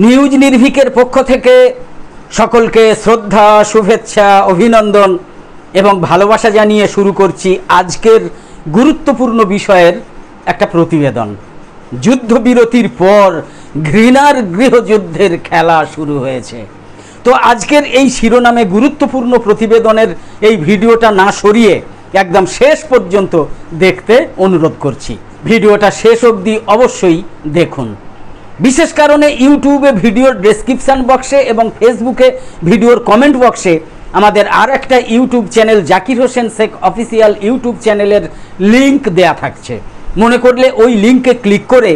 News নির্ভীকের পক্ষ থেকে সকলকে শ্রদ্ধা, শুভেচ্ছা, অভিনন্দন এবং ভালোবাসা জানিয়ে শুরু করছি আজকের গুরুত্বপূর্ণ বিষয়ের একটা প্রতিবেদন। যুদ্ধবিরতির পর ঘৃণার গৃহযুদ্ধের খেলা শুরু হয়েছে। তো আজকের এই শিরোনামে গুরুত্বপূর্ণ প্রতিবেদনের এই ভিডিওটা না সরিয়ে একদম শেষ পর্যন্ত দেখতে অনুরোধ করছি। ভিডিওটা শেষ অবধি অবশ্যই দেখুন। বিশেষ কারণে ইউটিউবে ভিডিওর ডেসক্রিপশান বক্সে এবং ফেসবুকে ভিডিওর কমেন্ট বক্সে আমাদের আর একটা YouTube channel Zakir Hossain Sheikh official YouTube চ্যানেলের লিঙ্ক দেয়া থাকছে। মনে করলে ওই লিঙ্কে ক্লিক করে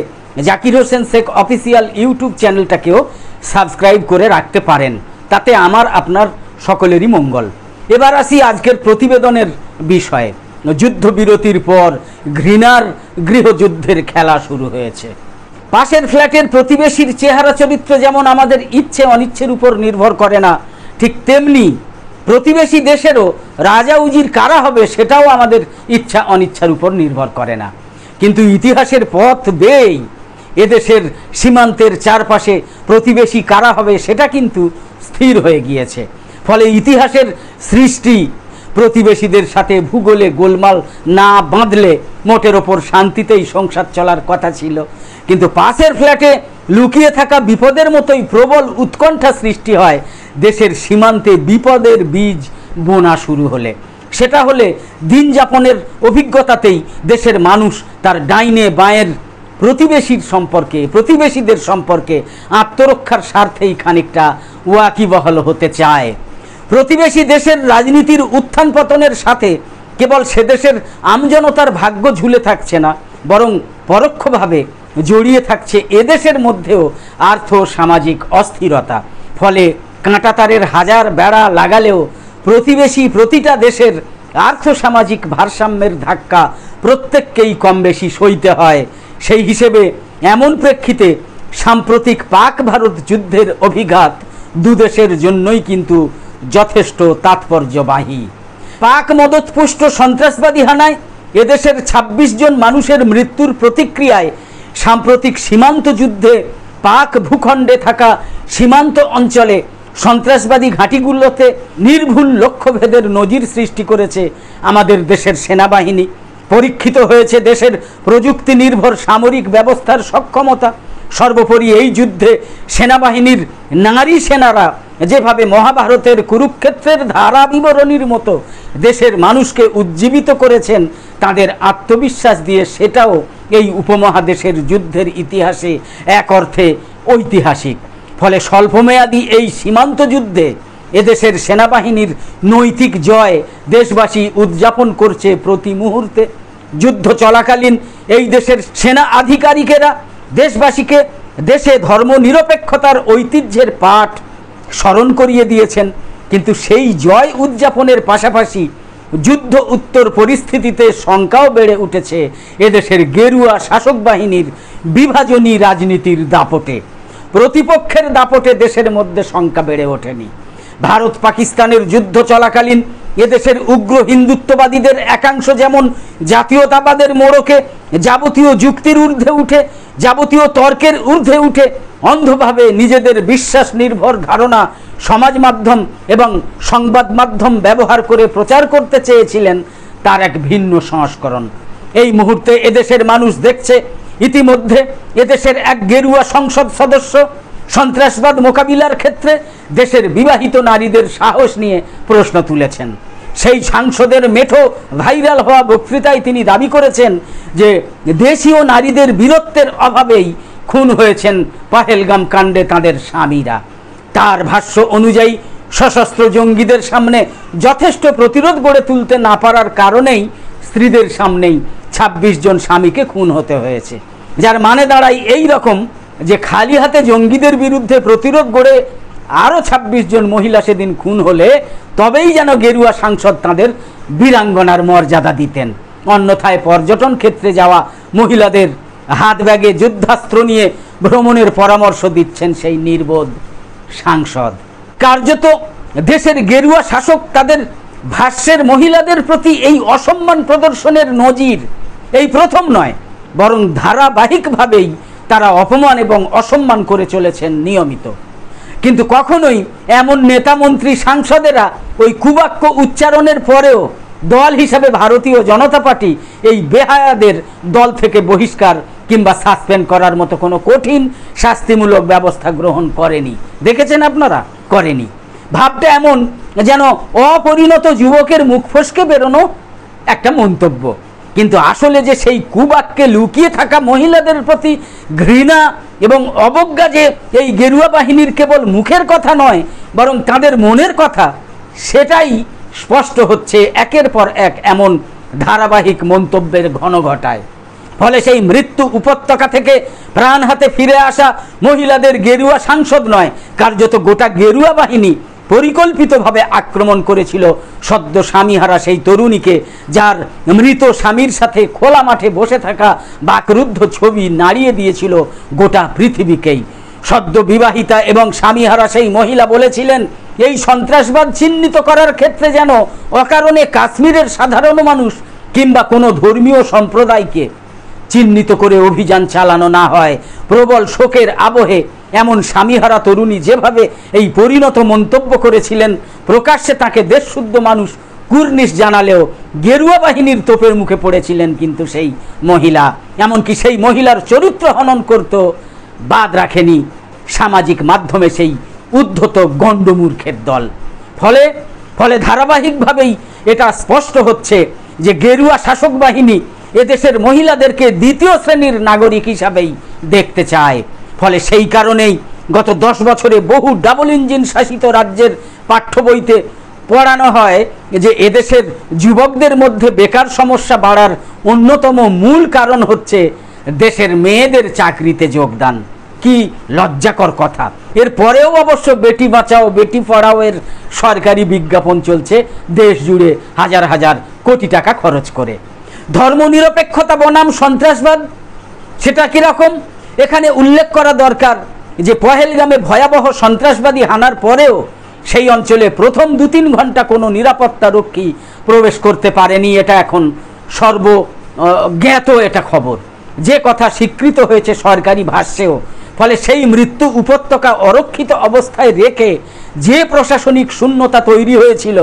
জাকির হোসেন শেখ অফিসিয়াল ইউটিউব চ্যানেলটাকেও সাবস্ক্রাইব করে রাখতে পারেন, তাতে আমার আপনার সকলেরই মঙ্গল। এবার আসি আজকের প্রতিবেদনের বিষয়ে। যুদ্ধবিরতির পর ঘৃণার গৃহযুদ্ধের খেলা শুরু হয়েছে। পাশের ফ্ল্যাটের প্রতিবেশীর চেহারা চরিত্র যেমন আমাদের ইচ্ছে অনিচ্ছের উপর নির্ভর করে না, ঠিক তেমনি প্রতিবেশী দেশেরও রাজা উজির কারা হবে সেটাও আমাদের ইচ্ছা অনিচ্ছার উপর নির্ভর করে না। কিন্তু ইতিহাসের পথ বেয়েই এদেশের সীমান্তের চারপাশে প্রতিবেশী কারা হবে সেটা কিন্তু স্থির হয়ে গিয়েছে। ফলে ইতিহাসের সৃষ্টি প্রতিবেশীদের সাথে ভূগোলে গোলমাল না বাঁধলে মোটের ওপর শান্তিতেই সংসার চলার কথা ছিল। কিন্তু পাশের ফ্ল্যাটে লুকিয়ে থাকা বিপদের মতোই প্রবল উৎকণ্ঠা সৃষ্টি হয় দেশের সীমান্তে বিপদের বীজ বোনা শুরু হলে। সেটা হলে দিন যাপনের অভিজ্ঞতাতেই দেশের মানুষ তার ডাইনে বাঁয়ের প্রতিবেশীদের সম্পর্কে আত্মরক্ষার স্বার্থেই খানিকটা ওয়াকিবহাল হতে চায়। প্রতিবেশী দেশের রাজনীতির উত্থান পতনের সাথে কেবল সে দেশের আমজনতার ভাগ্য ঝুলে থাকছে না, বরং পরোক্ষভাবে জড়িয়ে থাকছে এদেশের মধ্যেও আর্থ সামাজিক অস্থিরতা। ফলে কাঁটাতারের হাজার বেড়া লাগালেও প্রতিবেশী প্রতিটা দেশের আর্থসামাজিক ভারসাম্যের ধাক্কা প্রত্যেককেই কম বেশি সইতে হয়। সেই হিসেবে এমন প্রেক্ষিতে সাম্প্রতিক পাক ভারত যুদ্ধের অভিঘাত দুদেশের জন্যই কিন্তু যথেষ্ট তাৎপর্যবাহী। পাক মদতপুষ্ট সন্ত্রাসবাদী হানায় এদেশের ২৬ জন মানুষের মৃত্যুর প্রতিক্রিয়ায় সাম্প্রতিক সীমান্ত যুদ্ধে পাক ভূখণ্ডে থাকা সীমান্ত অঞ্চলে সন্ত্রাসবাদী ঘাঁটিগুলোতে নির্ভুল লক্ষ্যভেদের নজির সৃষ্টি করেছে আমাদের দেশের সেনাবাহিনী। পরীক্ষিত হয়েছে দেশের প্রযুক্তি নির্ভর সামরিক ব্যবস্থার সক্ষমতা। সর্বোপরি এই যুদ্ধে সেনাবাহিনীর নারী সেনারা যেভাবে মহাভারতের কুরুক্ষেত্রের ধারা বিবরণীর মতো দেশের মানুষকে উজ্জীবিত করেছেন তাদের আত্মবিশ্বাস দিয়ে, সেটাও এই উপমহাদেশের যুদ্ধের ইতিহাসে এক অর্থে ঐতিহাসিক। ফলে স্বল্পমেয়াদী এই সীমান্ত যুদ্ধে এদেশের সেনাবাহিনীর নৈতিক জয় দেশবাসী উদযাপন করছে প্রতি মুহূর্তে। যুদ্ধ চলাকালীন এই দেশের সেনা আধিকারিকেরা দেশবাসীকে দেশে ধর্মনিরপেক্ষতার ঐতিহ্যের পাঠ স্মরণ করিয়ে দিয়েছেন। কিন্তু সেই জয় উদযাপনের পাশাপাশি যুদ্ধ উত্তর পরিস্থিতিতে শঙ্কাও বেড়ে উঠেছে এদেশের গেরুয়া শাসক বাহিনীর বিভাজনী রাজনীতির দাপটে। প্রতিপক্ষের দাপটে দেশের মধ্যে শঙ্কা বেড়ে ওঠেনি। ভারত পাকিস্তানের যুদ্ধ চলাকালীন এদেশের উগ্র হিন্দুত্ববাদীদের একাংশ যেমন জাতীয়তাবাদের মোড়কে যাবতীয় যুক্তির ঊর্ধ্বে উঠে, যাবতীয় তর্কের ঊর্ধ্বে উঠে অন্ধভাবে নিজেদের বিশ্বাস নির্ভর ধারণা সমাজ মাধ্যম এবং সংবাদ মাধ্যম ব্যবহার করে প্রচার করতে চেয়েছিলেন, তার এক ভিন্ন সংস্করণ এই মুহূর্তে এদেশের মানুষ দেখছে। ইতিমধ্যে এদেশের এক গেরুয়া সংসদ সদস্য সন্ত্রাসবাদ মোকাবিলার ক্ষেত্রে দেশের বিবাহিত নারীদের সাহস নিয়ে প্রশ্ন তুলেছেন। সেই সাংসদের মেঠো ভাইরাল হওয়া বক্তৃতায় তিনি দাবি করেছেন যে দেশীয় নারীদের বীরত্বের অভাবেই খুন হয়েছেন পাহেলগাম কাণ্ডে তাদের স্বামীরা। তার ভাষ্য অনুযায়ী সশস্ত্র জঙ্গিদের সামনে যথেষ্ট প্রতিরোধ গড়ে তুলতে না পারার কারণেই স্ত্রীদের সামনেই ২৬ জন স্বামীকে খুন হতে হয়েছে। যার মানে দাঁড়ায় এই রকম যে খালি হাতে জঙ্গিদের বিরুদ্ধে প্রতিরোধ গড়ে আরও ২৬ জন মহিলা সেদিন খুন হলে তবেই যেন গেরুয়া সাংসদ তাদের বীরাঙ্গনার মর্যাদা দিতেন। অন্যথায় পর্যটন ক্ষেত্রে যাওয়া মহিলাদের হাত ব্যাগে যুদ্ধাস্ত্র নিয়ে ভ্রমণের পরামর্শ দিচ্ছেন সেই নির্বোধ সাংসদ। কার্যত দেশের গেরুয়া শাসক তাদের ভাষ্যের মহিলাদের প্রতি এই অসম্মান প্রদর্শনের নজির এই প্রথম নয়, বরং ধারাবাহিকভাবেই তারা অপমান এবং অসম্মান করে চলেছেন নিয়মিত। কিন্তু কখনোই এমন নেতা মন্ত্রী সাংসদেরা ওই কুবাক্য উচ্চারণের পরেও দল হিসাবে ভারতীয় জনতা পার্টি এই বেহায়াদের দল থেকে বহিষ্কার কিংবা সাসপেন্ড করার মতো কোনো কঠিন শাস্তিমূলক ব্যবস্থা গ্রহণ করেনি। দেখেছেন আপনারা? করেনি। ভাবটা এমন যেন অপরিণত যুবকের মুখ ফসকে বেরোনো একটা মন্তব্য, কিন্তু আসলে যে সেই কুবাক্যে লুকিয়ে থাকা মহিলাদের প্রতি ঘৃণা এবং অবজ্ঞা যে এই গেরুয়া বাহিনীর কেবল মুখের কথা নয়, বরং তাদের মনের কথা, সেটাই স্পষ্ট হচ্ছে একের পর এক এমন ধারাবাহিক মন্তব্যের ঘনঘটায়। ফলে সেই মৃত্যু উপত্যকা থেকে প্রাণ হাতে ফিরে আসা মহিলাদের গেরুয়া সাংসদ নয়, কার্যত গোটা গেরুয়া বাহিনী পরিকল্পিতভাবে আক্রমণ করেছিল সদ্য স্বামীহারা সেই তরুণীকে, যার মৃত স্বামীর সাথে খোলা মাঠে বসে থাকা বাকরুদ্ধ ছবি নাড়িয়ে দিয়েছিল গোটা পৃথিবীকেই। সদ্য বিবাহিতা এবং স্বামীহারা সেই মহিলা বলেছিলেন, এই সন্ত্রাসবাদ চিহ্নিত করার ক্ষেত্রে যেন অকারণে কাশ্মীরের সাধারণ মানুষ কিংবা কোনো ধর্মীয় সম্প্রদায়কে চিহ্নিত করে অভিযান চালানো না হয়। প্রবল শোকের আবহে এমন স্বামীহারা তরুণী যেভাবে এই পরিণত মন্তব্য করেছিলেন, প্রকাশ্যে তাকে দেশশুদ্ধ মানুষ কুর্নিশ জানালেও গেরুয়া বাহিনীর তোপের মুখে পড়েছিলেন কিন্তু সেই মহিলা। এমনকি সেই মহিলার চরিত্র হনন করতে বাদ রাখেনি সামাজিক মাধ্যমে সেই উদ্ধত গণ্ডমূর্খের দল। ফলে ধারাবাহিকভাবেই এটা স্পষ্ট হচ্ছে যে গেরুয়া শাসক বাহিনী এদেশের মহিলাদেরকে দ্বিতীয় শ্রেণীর নাগরিক হিসাবেই দেখতে চায়। ফলে সেই কারণেই গত 10 বছরে বহু ডাবল ইঞ্জিন শাসিত রাজ্যের পাঠ্য বইতে পড়ানো হয় যে এদেশের যুবকদের মধ্যে বেকার সমস্যা বাড়ার অন্যতম মূল কারণ হচ্ছে দেশের মেয়েদের চাকরিতে যোগদান। কি লজ্জাকর কথা! এরপরেও অবশ্য বেটি বাঁচাও বেটি পড়াও এর সরকারি বিজ্ঞাপন চলছে দেশ জুড়ে হাজার হাজার কোটি টাকা খরচ করে। ধর্মনিরপেক্ষতা বনাম সন্ত্রাসবাদ, সেটা কিরকম? এখানে উল্লেখ করা দরকার যে পহেলগামে ভয়াবহ সন্ত্রাসবাদী হানার পরেও সেই অঞ্চলে প্রথম 2-3 ঘন্টা কোনো নিরাপত্তা রক্ষী প্রবেশ করতে পারেনি। এটা এখন সর্বজ্ঞাত একটা খবর, যে কথা স্বীকৃত হয়েছে সরকারি ভাষ্যেও। ফলে সেই মৃত্যু উপত্যকা অরক্ষিত অবস্থায় রেখে যে প্রশাসনিক শূন্যতা তৈরি হয়েছিল,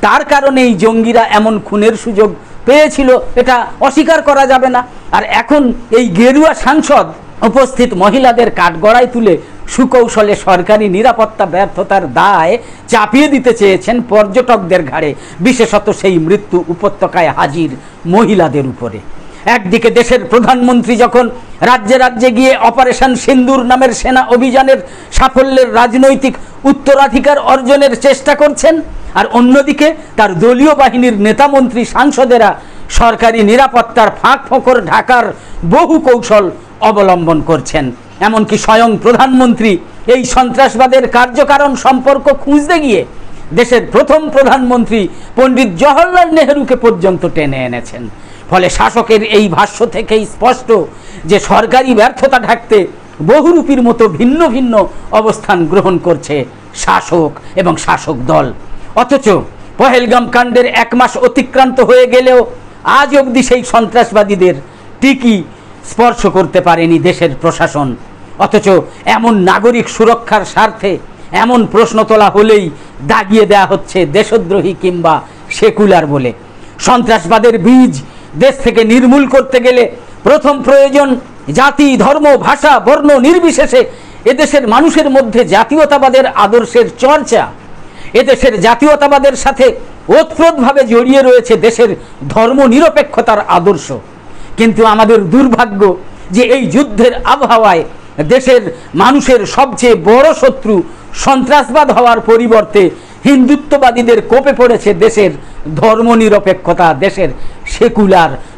তার কারণেই জঙ্গিরা এমন খুনের সুযোগ পেয়েছিল, এটা অস্বীকার করা যাবে না। আর এখন এই গেরুয়া সাংসদ উপস্থিত মহিলাদের কাঠগড়ায় তুলে সুকৌশলে সরকারি নিরাপত্তা ব্যর্থতার দায় চাপিয়ে দিতে চেয়েছেন পর্যটকদের ঘাড়ে, বিশেষত সেই মৃত্যু উপত্যকায় হাজির মহিলাদের উপরে। একদিকে দেশের প্রধানমন্ত্রী যখন রাজ্যে রাজ্যে গিয়ে অপারেশন সিন্দুর নামের সেনা অভিযানের সাফল্যের রাজনৈতিক উত্তরাধিকার অর্জনের চেষ্টা করছেন, আর অন্যদিকে তার দলীয় বাহিনীর নেতামন্ত্রী সাংসদেরা সরকারি নিরাপত্তার ফাঁক ফোকর ঢাকার বহু কৌশল অবলম্বন করছেন। এমনকি স্বয়ং প্রধানমন্ত্রী এই সন্ত্রাসবাদের কার্যকারণ সম্পর্ক খুঁজতে গিয়ে দেশের প্রথম প্রধানমন্ত্রী পণ্ডিত জওহরলাল নেহরুকে পর্যন্ত টেনে এনেছেন। ফলে শাসকের এই ভাষ্য থেকেই স্পষ্ট যে সরকারি ব্যর্থতা ঢাকতে বহুরূপীর মতো ভিন্ন ভিন্ন অবস্থান গ্রহণ করছে শাসক এবং শাসক দল। অথচ পহেলগাম কাণ্ডের 1 মাস অতিক্রান্ত হয়ে গেলেও আজ অবধি সেই সন্ত্রাসবাদীদের টিকি স্পর্শ করতে পারেনি দেশের প্রশাসন। অথচ এমন নাগরিক সুরক্ষার স্বার্থে এমন প্রশ্ন তোলা হলেই দাগিয়ে দেয়া হচ্ছে দেশদ্রোহী কিংবা সেকুলার বলে। সন্ত্রাসবাদের বীজ দেশ থেকে নির্মূল করতে গেলে প্রথম প্রয়োজন জাতি, ধর্ম, ভাষা, বর্ণ নির্বিশেষে এদেশের মানুষের মধ্যে জাতীয়তাবাদের আদর্শের চর্চা। এদেশের জাতীয়তাবাদের সাথে ওতপ্রোতভাবে জড়িয়ে রয়েছে দেশের ধর্মনিরপেক্ষতার আদর্শ। কিন্তু আমাদের দুর্ভাগ্য যে এই যুদ্ধের আবহাওয়ায় দেশের মানুষের সবচেয়ে বড় শত্রু সন্ত্রাসবাদ হওয়ার পরিবর্তে হিন্দুত্ববাদীদের কোপে পড়েছে দেশের ধর্মনিরপেক্ষতা, দেশের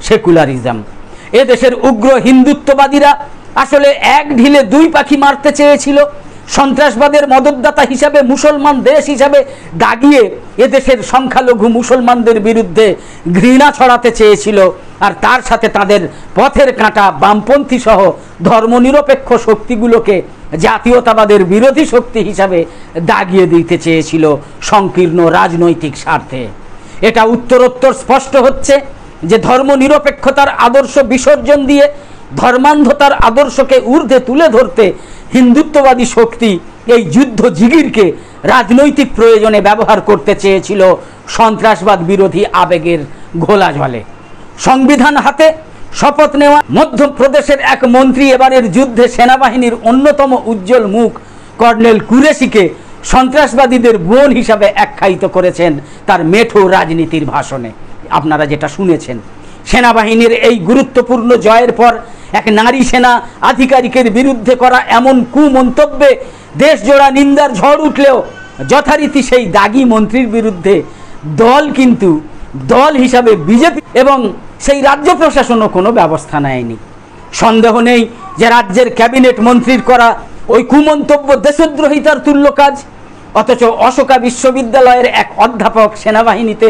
সেকুলারিজম। এ দেশের উগ্র হিন্দুত্ববাদীরা আসলে এক ঢিলে 2 পাখি মারতে চেয়েছিল। সন্ত্রাসবাদের মদতদাতা হিসাবে মুসলমান দেশ হিসাবে দাগিয়ে এদেশের সংখ্যালঘু মুসলমানদের বিরুদ্ধে ঘৃণা ছড়াতে চেয়েছিল, আর তার সাথে তাদের পথের কাঁটা বামপন্থী সহ ধর্মনিরপেক্ষ শক্তিগুলোকে জাতীয়তাবাদের বিরোধী শক্তি হিসাবে দাগিয়ে দিতে চেয়েছিল সংকীর্ণ রাজনৈতিক স্বার্থে। এটা উত্তরোত্তর স্পষ্ট হচ্ছে যে ধর্মনিরপেক্ষতার আদর্শ বিসর্জন দিয়ে ধর্মান্ধতার আদর্শকে ঊর্ধ্বে তুলে ধরতে হিন্দুত্ববাদী শক্তি এই যুদ্ধ জিগিরকে রাজনৈতিক প্রয়োজনে ব্যবহার করতে চেয়েছিল সন্ত্রাসবাদ বিরোধী আবেগের ঘোলা জলে। সংবিধান হাতে শপথ নেওয়া মধ্যপ্রদেশের এক মন্ত্রী এবারের যুদ্ধে সেনাবাহিনীর অন্যতম উজ্জ্বল মুখ কর্নেল কুরেশিকে সন্ত্রাসবাদীদের বোন হিসাবে আখ্যায়িত করেছেন তার মেঠো রাজনীতির ভাষণে। আপনারা যেটা শুনেছেন, সেনাবাহিনীর এই গুরুত্বপূর্ণ জয়ের পর এক নারী সেনা আধিকারিকের বিরুদ্ধে করা এমন কুমন্তব্যে দেশজোড়া নিন্দার ঝড় উঠলেও যথারীতি সেই দাগী মন্ত্রীর বিরুদ্ধে দল হিসাবে বিজেপি এবং সেই রাজ্য প্রশাসনও কোনো ব্যবস্থা নেয়নি। সন্দেহ নেই যে রাজ্যের ক্যাবিনেট মন্ত্রীর করা ওই কুমন্তব্য দেশদ্রোহিতার তুল্য কাজ। অথচ অশোকা বিশ্ববিদ্যালয়ের এক অধ্যাপক সেনাবাহিনীতে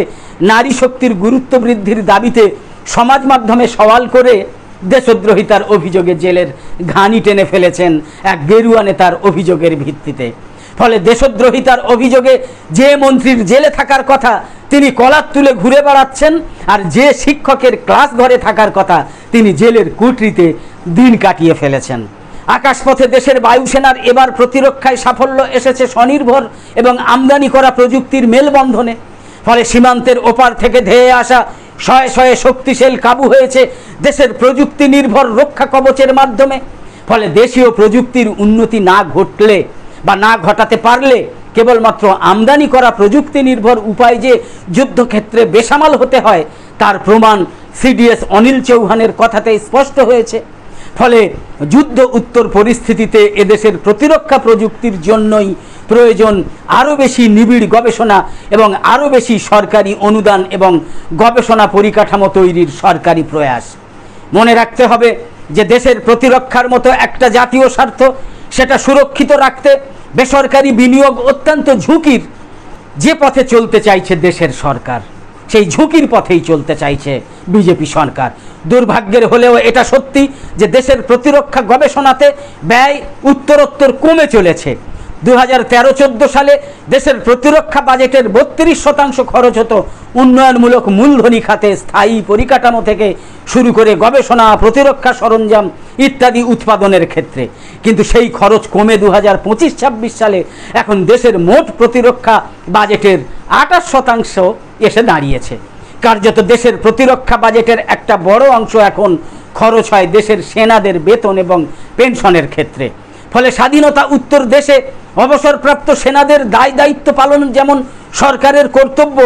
নারী শক্তির গুরুত্ব বৃদ্ধির দাবিতে সমাজ মাধ্যমে সওয়াল করে দেশদ্রোহিতার অভিযোগে জেলের ঘানি টেনে ফেলেছেন এক গেরুয়া নেতার অভিযোগের ভিত্তিতে। ফলে দেশদ্রোহিতার অভিযোগে যে মন্ত্রীর জেলে থাকার কথা তিনি কলার তুলে ঘুরে বেড়াচ্ছেন, আর যে শিক্ষকের ক্লাস ঘরে থাকার কথা তিনি জেলের কুঠরিতে দিন কাটিয়ে ফেলেছেন। আকাশপথে দেশের বায়ুসেনার এবার প্রতিরক্ষায় সাফল্য এসেছে স্বনির্ভর এবং আমদানি করা প্রযুক্তির মেলবন্ধনে। ফলে সীমান্তের ওপার থেকে ধেয়ে আসা শয়ে শয়ে শক্তিশালী কাবু হয়েছে দেশের প্রযুক্তি নির্ভর রক্ষা কবচের মাধ্যমে। ফলে দেশীয় প্রযুক্তির উন্নতি না ঘটলে বা না ঘটাতে পারলে কেবলমাত্র আমদানি করা প্রযুক্তি নির্ভর উপায় যে যুদ্ধক্ষেত্রে বেসামাল হতে হয় তার প্রমাণ সিডিএস অনিল চৌহানের কথাতে স্পষ্ট হয়েছে। ফলে যুদ্ধ উত্তর পরিস্থিতিতে এদেশের প্রতিরক্ষা প্রযুক্তির জন্যই প্রয়োজন আরও বেশি নিবিড় গবেষণা এবং আরও বেশি সরকারি অনুদান এবং গবেষণা পরিকাঠামো তৈরির সরকারি প্রয়াস। মনে রাখতে হবে যে দেশের প্রতিরক্ষার মতো একটা জাতীয় স্বার্থ, সেটা সুরক্ষিত রাখতে বেসরকারি বিনিয়োগ অত্যন্ত ঝুঁকির যে পথে চলতে চাইছে দেশের সরকার, সেই ঝুঁকির পথেই চলতে চাইছে বিজেপি সরকার। দুর্ভাগ্যের হলেও এটা সত্যি যে দেশের প্রতিরক্ষা গবেষণাতে ব্যয় উত্তরোত্তর কমে চলেছে। 2013-14 সালে দেশের প্রতিরক্ষা বাজেটের 32% খরচ হতো উন্নয়নমূলক মূলধনী খাতে, স্থায়ী পরিকাঠামো থেকে শুরু করে গবেষণা, প্রতিরক্ষা সরঞ্জাম ইত্যাদি উৎপাদনের ক্ষেত্রে। কিন্তু সেই খরচ কমে 2025-26 সালে এখন দেশের মোট প্রতিরক্ষা বাজেটের 28% এসে দাঁড়িয়েছে। কার্যত দেশের প্রতিরক্ষা বাজেটের একটা বড় অংশ এখন খরচ হয় দেশের সেনাদের বেতন এবং পেনশনের ক্ষেত্রে। ফলে স্বাধীনতা উত্তর দেশে অবসরপ্রাপ্ত সেনাদের দায়িত্ব পালন যেমন সরকারের কর্তব্য,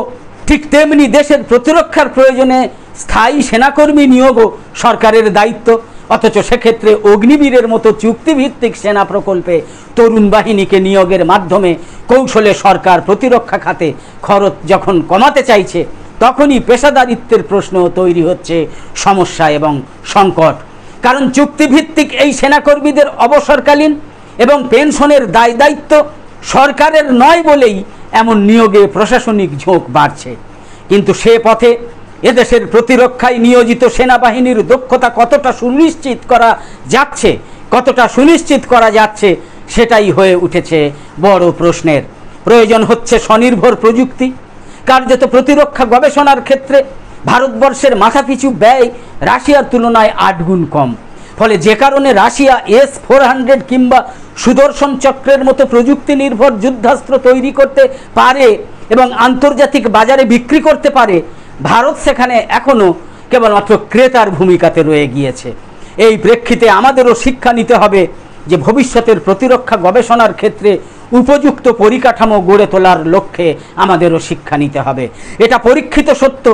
ঠিক তেমনি দেশের প্রতিরক্ষার প্রয়োজনে স্থায়ী সেনাকর্মী নিয়োগও সরকারের দায়িত্ব। অথচ সেক্ষেত্রে অগ্নিবীরের মতো চুক্তিভিত্তিক সেনা প্রকল্পে তরুণ বাহিনীকে নিয়োগের মাধ্যমে কৌশলে সরকার প্রতিরক্ষা খাতে খরচ যখন কমাতে চাইছে, তখনই পেশাদারিত্বের প্রশ্ন তৈরি হচ্ছে সমস্যা এবং সংকট। কারণ চুক্তিভিত্তিক এই সেনাকর্মীদের অবসরকালীন এবং পেনশনের দায়িত্ব সরকারের নয় বলেই এমন নিয়োগে প্রশাসনিক ঝোঁক বাড়ছে। কিন্তু সে পথে এদেশের প্রতিরক্ষায় নিয়োজিত সেনাবাহিনীর দক্ষতা কতটা সুনিশ্চিত করা যাচ্ছে সেটাই হয়ে উঠেছে বড় প্রশ্নের। প্রয়োজন হচ্ছে স্বনির্ভর প্রযুক্তি। কার্যত প্রতিরক্ষা গবেষণার ক্ষেত্রে ভারতবর্ষের মাথাপিছু ব্যয় রাশিয়ার তুলনায় 8 গুণ কম। ফলে যে কারণে রাশিয়া S-400 কিংবা সুদর্শন চক্রের মতো প্রযুক্তি নির্ভর যুদ্ধাস্ত্র তৈরি করতে পারে এবং আন্তর্জাতিক বাজারে বিক্রি করতে পারে, ভারত সেখানে এখনও কেবলমাত্র ক্রেতার ভূমিকাতে রয়ে গিয়েছে। এই প্রেক্ষিতে আমাদেরও শিক্ষা নিতে হবে যে ভবিষ্যতের প্রতিরক্ষা গবেষণার ক্ষেত্রে উপযুক্ত পরিকাঠামো গড়ে তোলার লক্ষ্যে আমাদেরও শিক্ষা নিতে হবে। এটা পরীক্ষিত সত্য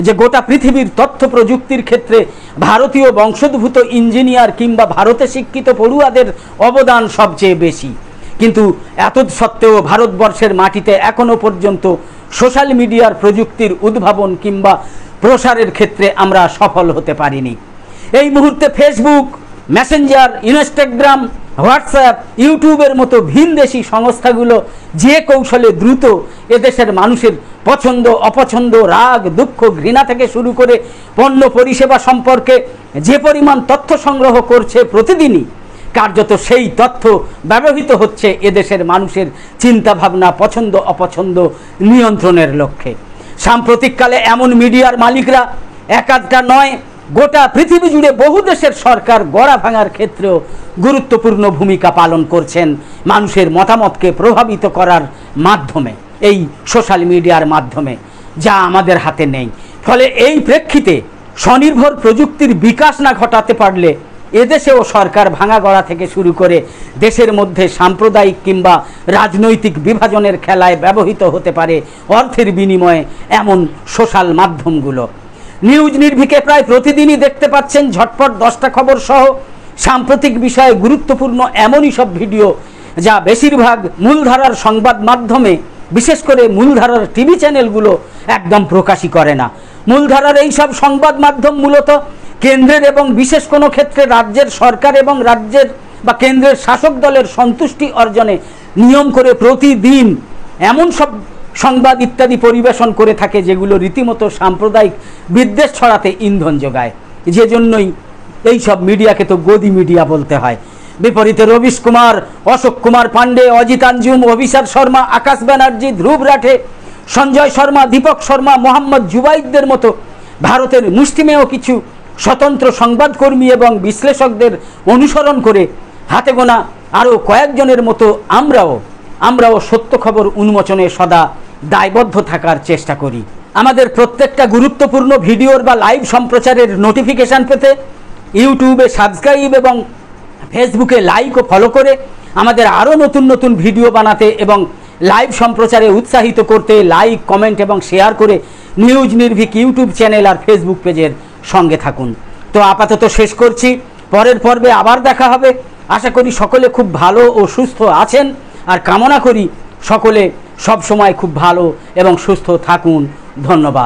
যে গোটা পৃথিবীর তথ্য প্রযুক্তির ক্ষেত্রে ভারতীয় বংশোদ্ভূত ইঞ্জিনিয়ার কিংবা ভারতে শিক্ষিত পড়ুয়াদের অবদান সবচেয়ে বেশি। কিন্তু এত সত্ত্বেও ভারতবর্ষের মাটিতে এখনও পর্যন্ত সোশ্যাল মিডিয়ার প্রযুক্তির উদ্ভাবন কিংবা প্রসারের ক্ষেত্রে আমরা সফল হতে পারিনি। এই মুহূর্তে ফেসবুক, মেসেঞ্জার, ইনস্টাগ্রাম, হোয়াটসঅ্যাপ, ইউটিউবের মতো ভিনদেশি সংস্থাগুলো যে কৌশলে দ্রুত এদেশের মানুষের পছন্দ অপছন্দ, রাগ, দুঃখ, ঘৃণা থেকে শুরু করে পণ্য পরিষেবা সম্পর্কে যে পরিমাণ তথ্য সংগ্রহ করছে প্রতিদিনই, কার্যত সেই তথ্য ব্যবহৃত হচ্ছে এদেশের মানুষের চিন্তাভাবনা, পছন্দ অপছন্দ নিয়ন্ত্রণের লক্ষ্যে। সাম্প্রতিককালে এমন মিডিয়ার মালিকরা একাধটা নয়, গোটা পৃথিবী জুড়ে বহু দেশের সরকার গড়া ভাঙার ক্ষেত্রেও গুরুত্বপূর্ণ ভূমিকা পালন করছেন মানুষের মতামতকে প্রভাবিত করার মাধ্যমে, এই সোশ্যাল মিডিয়ার মাধ্যমে, যা আমাদের হাতে নেই। ফলে এই প্রেক্ষিতে স্বনির্ভর প্রযুক্তির বিকাশ না ঘটাতে পারলে এদেশেও সরকার ভাঙা গড়া থেকে শুরু করে দেশের মধ্যে সাম্প্রদায়িক কিংবা রাজনৈতিক বিভাজনের খেলায় ব্যবহৃত হতে পারে অর্থের বিনিময়ে এমন সোশ্যাল মাধ্যমগুলো। নিউজ নির্ভীকে প্রায় প্রতিদিনই দেখতে পাচ্ছেন ঝটপট 10টা খবর সহ সাম্প্রতিক বিষয়ে গুরুত্বপূর্ণ এমনই সব ভিডিও, যা বেশিরভাগ মূলধারার সংবাদ মাধ্যমে, বিশেষ করে মূলধারার টিভি চ্যানেলগুলো একদম প্রকাশই করে না। মূলধারার এই সব সংবাদ মাধ্যম মূলত কেন্দ্রের এবং বিশেষ কোনো ক্ষেত্রে রাজ্যের সরকার এবং রাজ্যের বা কেন্দ্রের শাসক দলের সন্তুষ্টি অর্জনে নিয়ম করে প্রতিদিন এমন সব সংবাদ ইত্যাদি পরিবেশন করে থাকে যেগুলো রীতিমতো সাম্প্রদায়িক বিদ্বেষ ছড়াতে ইন্ধন যোগায়। যে জন্যই এই সব মিডিয়াকে তো গদি মিডিয়া বলতে হয়। বিপরীতে রবিশ কুমার, অশোক কুমার পাণ্ডে, অজিত আঞ্জুম, অভিষেক শর্মা, আকাশ ব্যানার্জি, ধ্রুব রাঠে, সঞ্জয় শর্মা, দীপক শর্মা, মোহাম্মদ জুবাইদদের মতো ভারতের মুষ্টিমেয় কিছু স্বতন্ত্র সংবাদকর্মী এবং বিশ্লেষকদের অনুসরণ করে হাতে গোনা আরও কয়েকজনের মতো আমরাও সত্য খবর উন্মোচনে সদা দায়বদ্ধ থাকার চেষ্টা করি। আমাদের প্রত্যেকটা গুরুত্বপূর্ণ ভিডিওর বা লাইভ সম্প্রচারের নোটিফিকেশান পেতে ইউটিউবে সাবস্ক্রাইব এবং ফেসবুকে লাইক ও ফলো করে আমাদের আরও নতুন নতুন ভিডিও বানাতে এবং লাইভ সম্প্রচারে উৎসাহিত করতে লাইক, কমেন্ট এবং শেয়ার করে নিউজ নির্ভীক ইউটিউব চ্যানেল আর ফেসবুক পেজের সঙ্গে থাকুন। তো আপাতত শেষ করছি, পরের পর্বে আবার দেখা হবে। আশা করি সকলে খুব ভালো ও সুস্থ আছেন, আর কামনা করি সকলে সব সময় খুব ভালো এবং সুস্থ থাকুন। ধন্যবাদ।